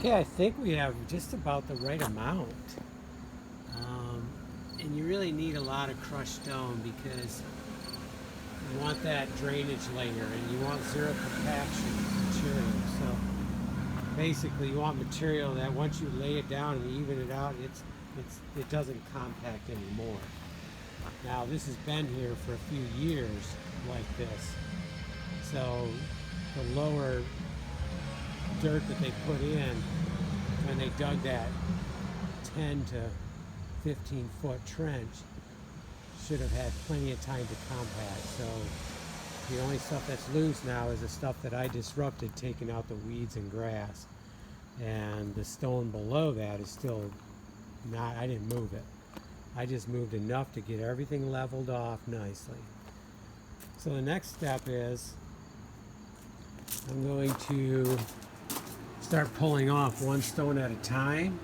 Okay, I think we have just about the right amount. Um, and you really need a lot of crushed stone because you want that drainage layer and you want zero compaction material. So basically you want material that once you lay it down and even it out, it doesn't compact anymore. Now this has been here for a few years like this. So the lower dirt that they put in when they dug that 10 to 15 foot trench should have had plenty of time to compact. So the only stuff that's loose now is the stuff that I disrupted, taking out the weeds and grass. And the stone below that is still not, I didn't move it. I just moved enough to get everything leveled off nicely. So the next step is I'm going to start pulling off one stone at a time,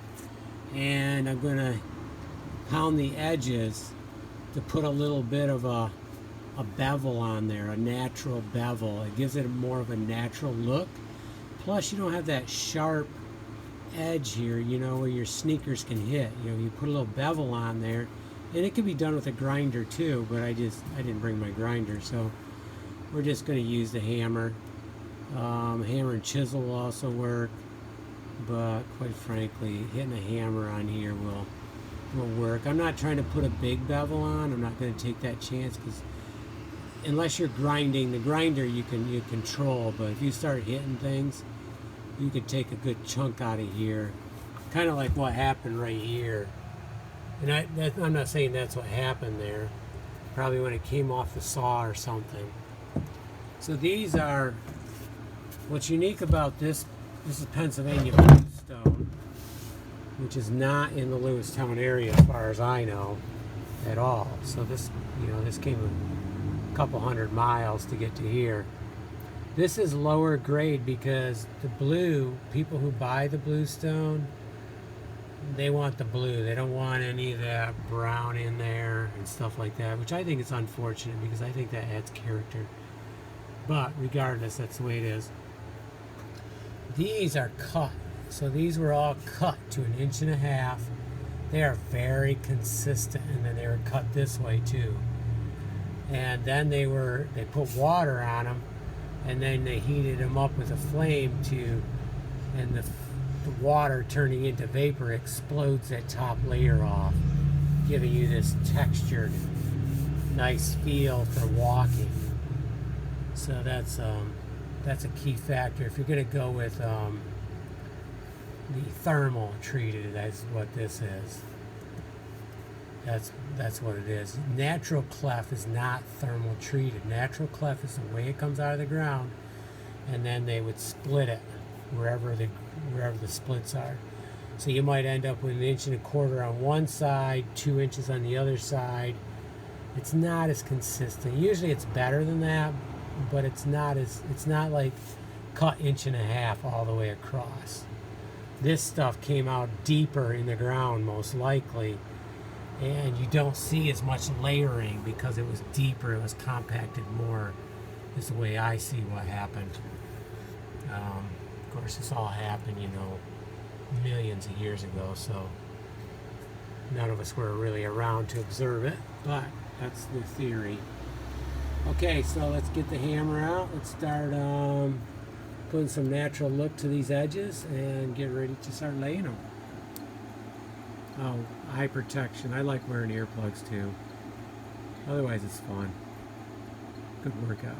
and I'm going to pound the edges to put a little bit of a bevel on there, a natural bevel. It gives it more of a natural look. Plus you don't have that sharp edge here, you know, where your sneakers can hit. You know, you put a little bevel on there, and it can be done with a grinder too, but I didn't bring my grinder, so we're just going to use the hammer. Hammer and chisel will also work, but quite frankly, hitting a hammer on here will work. I'm not trying to put a big bevel on. I'm not going to take that chance because unless you're grinding, the grinder you control, but if you start hitting things, you could take a good chunk out of here, kind of like what happened right here. And I'm not saying that's what happened there. Probably when it came off the saw or something. So these are, what's unique about this is Pennsylvania bluestone, which is not in the Lewistown area as far as I know at all. So this, you know, this came a couple 100 miles to get to here. This is lower grade because the blue, people who buy the bluestone, they want the blue. They don't want any of that brown in there and stuff like that, which I think is unfortunate because I think that adds character. But regardless, that's the way it is. These are cut. So these were all cut to 1.5 inches. They are very consistent, and then they were cut this way too. And then they put water on them, and then they heated them up with a flame and the water turning into vapor explodes that top layer off, giving you this textured, nice feel for walking. So that's a key factor. If you're going to go with the thermal treated, that's what this is. That's what it is. Natural clef is not thermal treated. Natural clef is the way it comes out of the ground, and then they would split it wherever the splits are. So you might end up with 1.25 inches on one side, 2 inches on the other side. It's not as consistent. Usually it's better than that, but it's not like cut 1.5 inches all the way across. This stuff came out deeper in the ground most likely, and you don't see as much layering because it was deeper, it was compacted more, is the way I see what happened. Of course, this all happened, you know, millions of years ago, so none of us were really around to observe it, but that's the theory. Okay, so let's get the hammer out. Let's start putting some natural look to these edges and get ready to start laying them. Oh, eye protection. I like wearing earplugs too. Otherwise it's fun. Good workout.